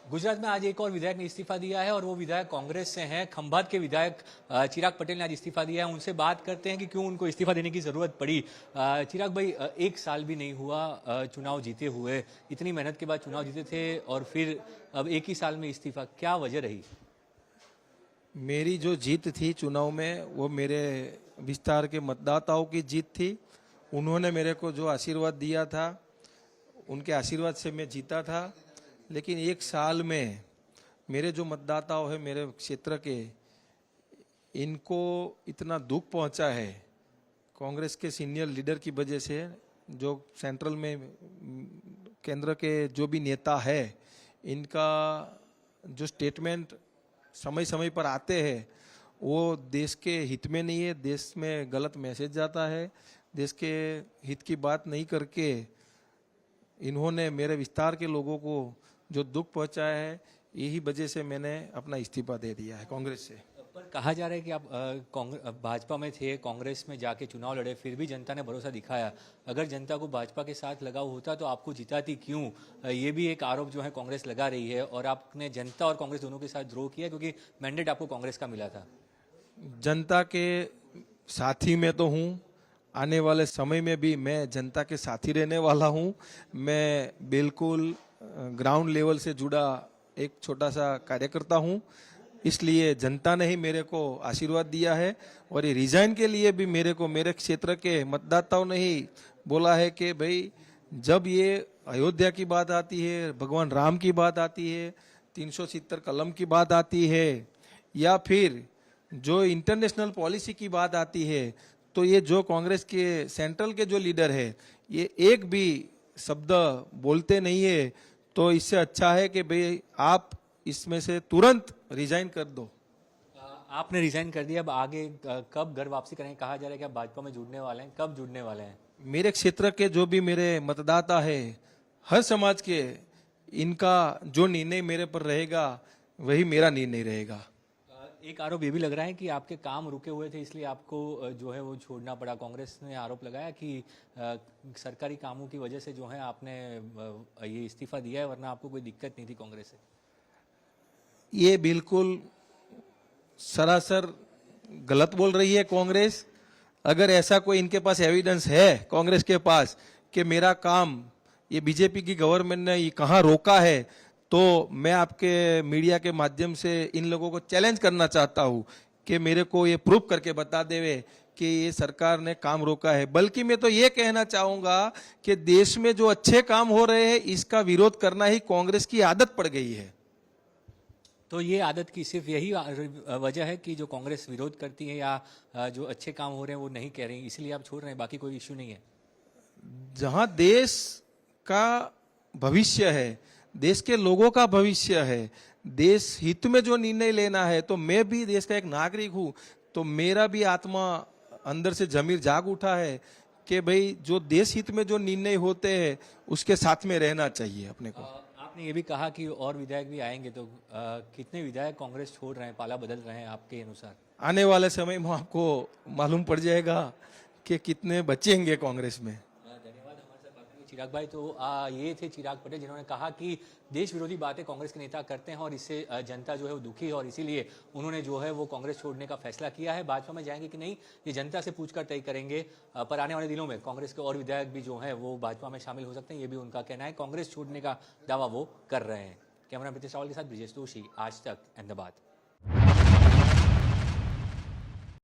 गुजरात में आज एक और विधायक ने इस्तीफा दिया है और वो विधायक कांग्रेस से हैं। खंभात के विधायक चिराग पटेल ने आज इस्तीफा दिया है। उनसे बात करते हैं कि क्यों उनको इस्तीफा देने की जरूरत पड़ी। चिराग भाई, एक साल भी नहीं हुआ चुनाव जीते हुए, इतनी मेहनत के बाद चुनाव जीते थे और फिर अब एक ही साल में इस्तीफा, क्या वजह रही? मेरी जो जीत थी चुनाव में वो मेरे विस्तार के मतदाताओं की जीत थी। उन्होंने मेरे को जो आशीर्वाद दिया था उनके आशीर्वाद से मैं जीता था। लेकिन एक साल में मेरे जो मतदाताओं हैं मेरे क्षेत्र के, इनको इतना दुख पहुंचा है कांग्रेस के सीनियर लीडर की वजह से। जो सेंट्रल में केंद्र के जो भी नेता है, इनका जो स्टेटमेंट समय समय पर आते हैं वो देश के हित में नहीं है, देश में गलत मैसेज जाता है। देश के हित की बात नहीं करके इन्होंने मेरे विस्तार के लोगों को जो दुख पहुंचाया है, यही वजह से मैंने अपना इस्तीफा दे दिया है कांग्रेस से। पर कहा जा रहा है कि आप भाजपा में थे, कांग्रेस में जाके चुनाव लड़े, फिर भी जनता ने भरोसा दिखाया। अगर जनता को भाजपा के साथ लगाव होता तो आपको जिताती क्यों? ये भी एक आरोप जो है कांग्रेस लगा रही है। और आपने जनता और कांग्रेस दोनों के साथ द्रोह किया क्योंकि मैंडेट आपको कांग्रेस का मिला था। जनता के साथी में तो हूँ, आने वाले समय में भी मैं जनता के साथी रहने वाला हूँ। मैं बिल्कुल ग्राउंड लेवल से जुड़ा एक छोटा सा कार्यकर्ता हूँ, इसलिए जनता ने ही मेरे को आशीर्वाद दिया है। और ये रिजाइन के लिए भी मेरे को मेरे क्षेत्र के मतदाताओं ने ही बोला है कि भाई, जब ये अयोध्या की बात आती है, भगवान राम की बात आती है, 370 कलम की बात आती है, या फिर जो इंटरनेशनल पॉलिसी की बात आती है, तो ये जो कांग्रेस के सेंट्रल के जो लीडर है ये एक भी शब्द बोलते नहीं है। तो इससे अच्छा है कि भाई आप इसमें से तुरंत रिजाइन कर दो। आपने रिजाइन कर दिया, अब आगे कब घर वापसी करेंगे? कहा जा रहा है कि आप भाजपा में जुड़ने वाले हैं, कब जुड़ने वाले हैं? मेरे क्षेत्र के जो भी मेरे मतदाता है, हर समाज के, इनका जो निर्णय मेरे पर रहेगा वही मेरा निर्णय रहेगा। एक आरोप ये भी लग रहा है कि आपके काम रुके हुए थे, इसलिए आपको जो है वो छोड़ना पड़ा। कांग्रेस ने आरोप लगाया कि सरकारी कामों की वजह से जो है आपने ये इस्तीफा दिया है, वरना आपको कोई दिक्कत नहीं थी कांग्रेस से। ये बिल्कुल सरासर गलत बोल रही है कांग्रेस। अगर ऐसा कोई इनके पास एविडेंस है कांग्रेस के पास कि मेरा काम ये बीजेपी की गवर्नमेंट ने ये कहाँ रोका है, तो मैं आपके मीडिया के माध्यम से इन लोगों को चैलेंज करना चाहता हूँ कि मेरे को ये प्रूफ करके बता देवे कि ये सरकार ने काम रोका है। बल्कि मैं तो ये कहना चाहूँगा कि देश में जो अच्छे काम हो रहे हैं इसका विरोध करना ही कांग्रेस की आदत पड़ गई है। तो ये आदत की सिर्फ यही वजह है कि जो कांग्रेस विरोध करती है या जो अच्छे काम हो रहे हैं वो नहीं कह रही, इसलिए आप छोड़ रहे हैं, बाकी कोई इश्यू नहीं है? जहां देश का भविष्य है, देश के लोगों का भविष्य है, देश हित में जो निर्णय लेना है, तो मैं भी देश का एक नागरिक हूं, तो मेरा भी आत्मा अंदर से जमीर जाग उठा है कि भाई जो देश हित में जो निर्णय होते हैं उसके साथ में रहना चाहिए अपने को। आपने ये भी कहा कि और विधायक भी आएंगे, तो कितने विधायक कांग्रेस छोड़ रहे हैं, पाला बदल रहे हैं आपके अनुसार? आने वाले समय में आपको मालूम पड़ जाएगा कि कितने बचेंगे कांग्रेस में। धन्यवाद हमारे साथ बात करने चिराग भाई। तो ये थे चिराग पटेल, जिन्होंने कहा कि देश विरोधी बातें कांग्रेस के नेता करते हैं और इससे जनता जो है वो दुखी है और इसीलिए उन्होंने जो है वो कांग्रेस छोड़ने का फैसला किया है। भाजपा में जाएंगे कि नहीं ये जनता से पूछकर तय करेंगे। पर आने वाले दिनों में कांग्रेस के और विधायक भी जो है वो भाजपा में शामिल हो सकते हैं, ये भी उनका कहना है। कांग्रेस छोड़ने का दावा वो कर रहे हैं। कैमरा प्रीति सावल के साथ ब्रिजेश दोषी, आज तक अहमदाबाद।